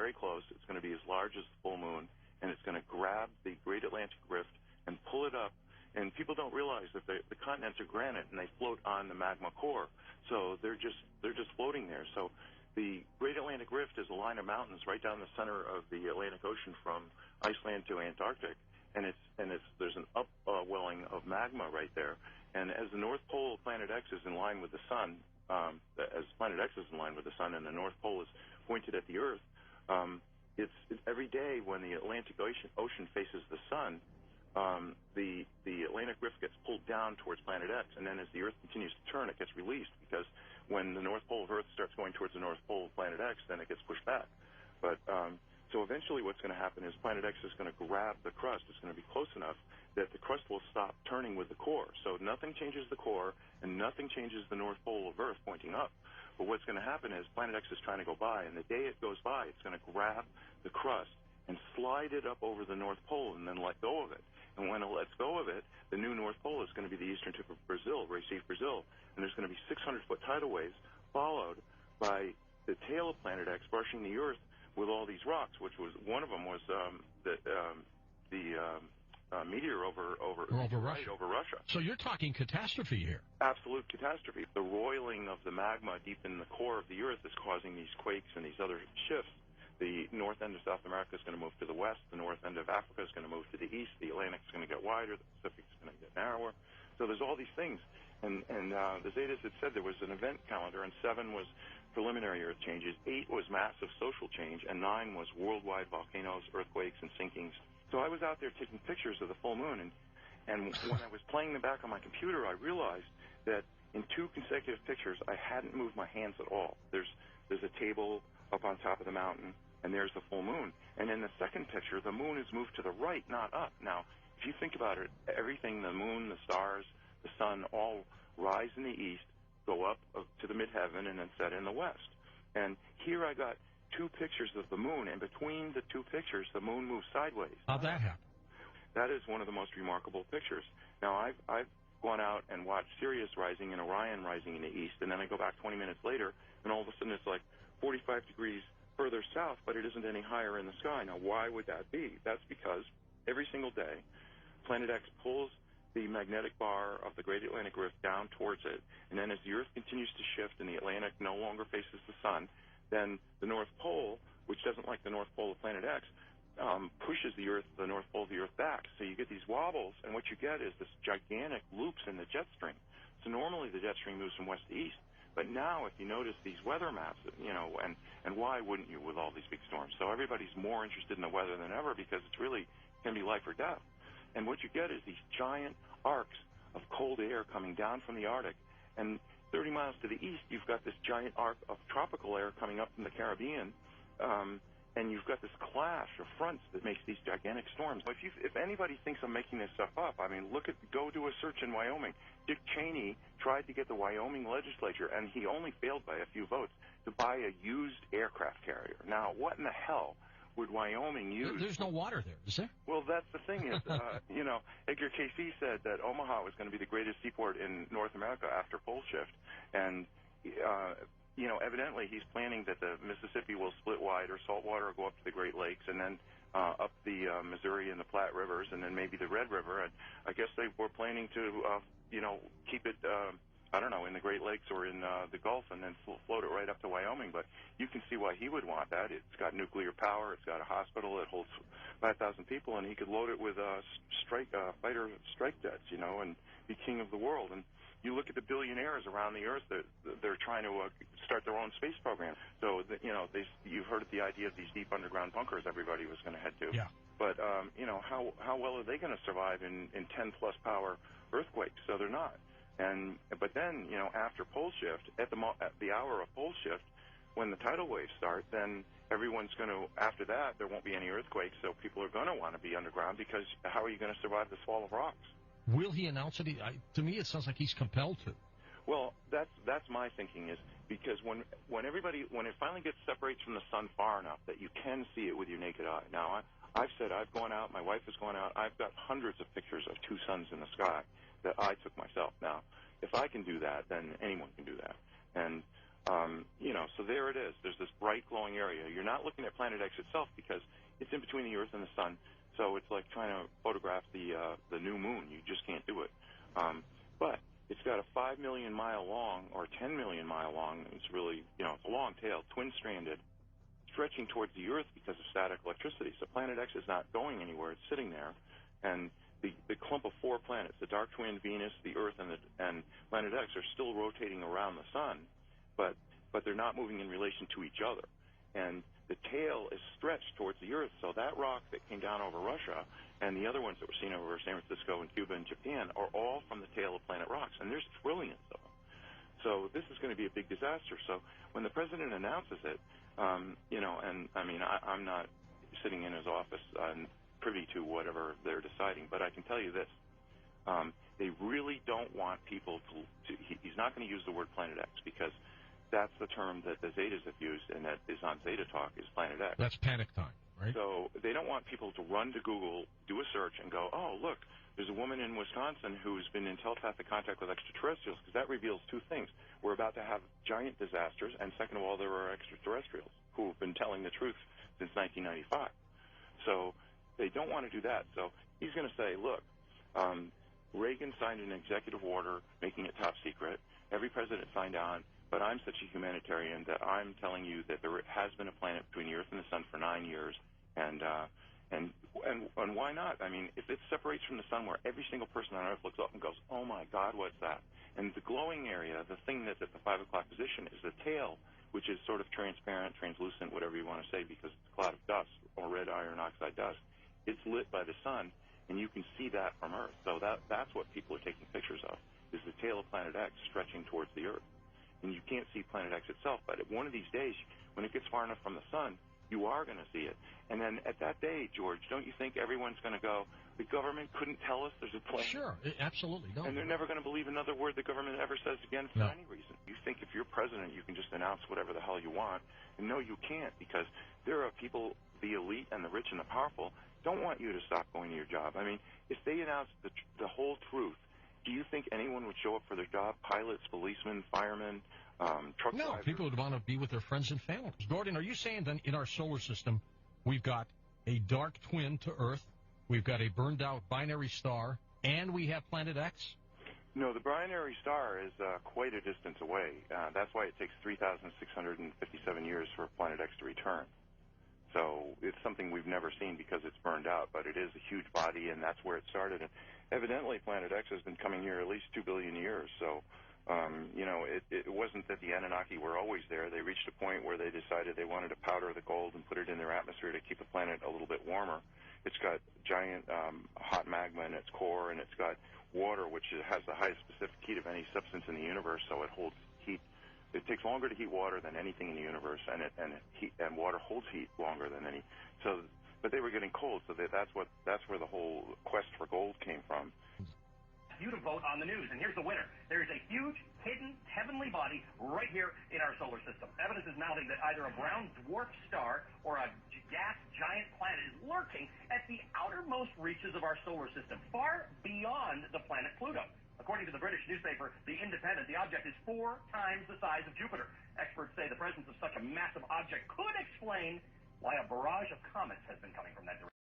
very close. It's going to be as large as the full moon, and it's going to grab the Great Atlantic Rift and pull it up. And people don't realize that the continents are granite and they float on the magma core, so they're just floating there. So the Great Atlantic Rift is a line of mountains right down the center of the Atlantic Ocean from Iceland to Antarctic, and there's an upwelling of magma right there. And as the North Pole of Planet X is in line with the sun, as Planet X is in line with the sun, and the North Pole is pointed at the Earth, it's every day when the Atlantic Ocean faces the sun. The Atlantic Rift gets pulled down towards Planet X, and then as the Earth continues to turn, it gets released, because when the North Pole of Earth starts going towards the North Pole of Planet X, then it gets pushed back. But so eventually what's going to happen is Planet X is going to grab the crust. It's going to be close enough that the crust will stop turning with the core. So nothing changes the core, and nothing changes the North Pole of Earth pointing up. But what's going to happen is Planet X is trying to go by, and the day it goes by, it's going to grab the crust and slide it up over the North Pole and then let go of it. And when it lets go of it, the new North Pole is going to be the eastern tip of Brazil, Recife, Brazil, and there's going to be 600-foot tidal waves, followed by the tail of Planet X brushing the Earth with all these rocks, which was one of them was the meteor over Russia. So you're talking catastrophe here. Absolute catastrophe. The roiling of the magma deep in the core of the Earth is causing these quakes and these other shifts. The north end of South America is going to move to the west. The north end of Africa is going to move to the east. The Atlantic is going to get wider. The Pacific is going to get narrower. So there's all these things. And the Zetas had said there was an event calendar, and 7 was preliminary Earth changes, 8 was massive social change, and 9 was worldwide volcanoes, earthquakes, and sinkings. So I was out there taking pictures of the full moon, and when I was playing them back on my computer, I realized that in 2 consecutive pictures, I hadn't moved my hands at all. There's a table up on top of the mountain, and there's the full moon. And in the second picture, the moon is moved to the right, not up. Now, if you think about it, everything, the moon, the stars, the sun, all rise in the east, go up to the midheaven, and then set in the west. And here I got 2 pictures of the moon, and between the 2 pictures, the moon moves sideways. How'd that happen? That is one of the most remarkable pictures. Now, I've gone out and watched Sirius rising and Orion rising in the east, and then I go back 20 minutes later, and all of a sudden it's like 45 degrees further south, but it isn't any higher in the sky. Now, why would that be? That's because every single day, Planet X pulls the magnetic bar of the Great Atlantic Rift down towards it, and then as the Earth continues to shift and the Atlantic no longer faces the sun, then the North Pole, which doesn't like the North Pole of Planet X, pushes the North Pole of the Earth back. So you get these wobbles, and what you get is this gigantic loops in the jet stream. So normally the jet stream moves from west to east, but now if you notice these weather maps, and why wouldn't you with all these big storms? So everybody's more interested in the weather than ever because it's really can be life or death. And what you get is these giant arcs of cold air coming down from the Arctic, and 30 miles to the east, you've got this giant arc of tropical air coming up from the Caribbean, and you've got this clash of fronts that makes these gigantic storms. If anybody thinks I'm making this stuff up, I mean, go do a search in Wyoming. Dick Cheney tried to get the Wyoming legislature, and he only failed by a few votes, to buy a used aircraft carrier. Now, what in the hell would Wyoming use? There's no water there, is there? Well, that's the thing is, Edgar Cayce said that Omaha was going to be the greatest seaport in North America after pole shift, and evidently he's planning that the Mississippi will split wide, or saltwater will go up to the Great Lakes, and then up the Missouri and the Platte Rivers, and then maybe the Red River. And I guess they were planning to, keep it, in the Great Lakes or in the Gulf, and then float it right up to Wyoming. But you can see why he would want that. It's got nuclear power. It's got a hospital that holds 5,000 people, and he could load it with fighter strike jets, and be king of the world. And you look at the billionaires around the earth; they're trying to start their own space program. So you've heard of the idea of these deep underground bunkers everybody was going to head to. Yeah. But how well are they going to survive in 10+ power earthquakes? So they're not. But then after pole shift, at the hour of pole shift, when the tidal waves start, then everyone's going to. After that, there won't be any earthquakes, so people are going to want to be underground, because how are you going to survive the swall of rocks? Will he announce it? To me, it sounds like he's compelled to. Well, that's my thinking, is because when it finally separates from the sun far enough that you can see it with your naked eye. Now, I've said I've gone out, my wife has gone out, I've got hundreds of pictures of 2 suns in the sky that I took myself. Now, if I can do that, then anyone can do that. And So there it is. There's this bright glowing area. You're not looking at Planet X itself because it's in between the Earth and the Sun. So it's like trying to photograph the new moon. You just can't do it. But it's got a 5 million mile long or 10 million mile long. It's really, it's a long tail, twin-stranded, stretching towards the Earth because of static electricity. So Planet X is not going anywhere. It's sitting there. And the clump of 4 planets, the dark twin, Venus, the Earth, and Planet X, are still rotating around the Sun, but they're not moving in relation to each other. And the tail is stretched towards the Earth, so that rock that came down over Russia and the other ones that were seen over San Francisco and Cuba and Japan are all from the tail of planet rocks, and there's trillions of them. So this is going to be a big disaster. So when the president announces it, and I mean, I'm not sitting in his office and privy to whatever they're deciding, but I can tell you this. They really don't want people to he's not going to use the word Planet X because that's the term that the Zetas have used and that is on Zeta Talk is Planet X. That's panic time, right? So they don't want people to run to Google, do a search, and go, oh, look, there's a woman in Wisconsin who's been in telepathic contact with extraterrestrials, because that reveals 2 things. We're about to have giant disasters, and second of all, there are extraterrestrials who have been telling the truth since 1995. So they don't want to do that. So he's going to say, look, Reagan signed an executive order making it top secret. Every president signed on, but I'm such a humanitarian that I'm telling you that there has been a planet between the Earth and the Sun for 9 years, and why not? I mean, if it separates from the Sun where every single person on Earth looks up and goes, oh, my God, what's that? And the glowing area, the thing that's at the 5 o'clock position, is the tail, which is sort of transparent, translucent, whatever you want to say, because it's a cloud of dust or red iron oxide dust. It's lit by the sun, and you can see that from Earth. So that's what people are taking pictures of, is the tail of Planet X stretching towards the Earth. And you can't see Planet X itself, but one of these days, when it gets far enough from the sun, you are going to see it. And then at that day, George, don't you think everyone's going to go, the government couldn't tell us there's a plane? Sure, absolutely. No. And they're never going to believe another word the government ever says again for any reason. You think if you're president, you can just announce whatever the hell you want. And no, you can't, because there are people, the elite and the rich and the powerful, don't want you to stop going to your job. I mean, if they announced the whole truth, do you think anyone would show up for their job? Pilots, policemen, firemen, truck drivers? No, people would want to be with their friends and families. Gordon, are you saying then in our solar system we've got a dark twin to Earth, we've got a burned-out binary star, and we have Planet X? No, the binary star is quite a distance away. That's why it takes 3,657 years for Planet X to return. So it's something we've never seen because it's burned out, but it is a huge body, and that's where it started. And evidently, Planet X has been coming here at least 2 billion years. So, it wasn't that the Anunnaki were always there. They reached a point where they decided they wanted to powder the gold and put it in their atmosphere to keep the planet a little bit warmer. It's got giant hot magma in its core, and it's got water, which has the highest specific heat of any substance in the universe, so it holds heat. It takes longer to heat water than anything in the universe, and water holds heat longer than any. So, but they were getting cold, so that's where the whole quest for gold came from. You to vote on the news, and here's the winner. There is a huge, hidden, heavenly body right here in our solar system. Evidence is mounting that either a brown dwarf star or a gas giant planet is lurking at the outermost reaches of our solar system, far beyond the planet Pluto. According to the British newspaper The Independent, the object is 4 times the size of Jupiter. Experts say the presence of such a massive object could explain why a barrage of comets has been coming from that direction.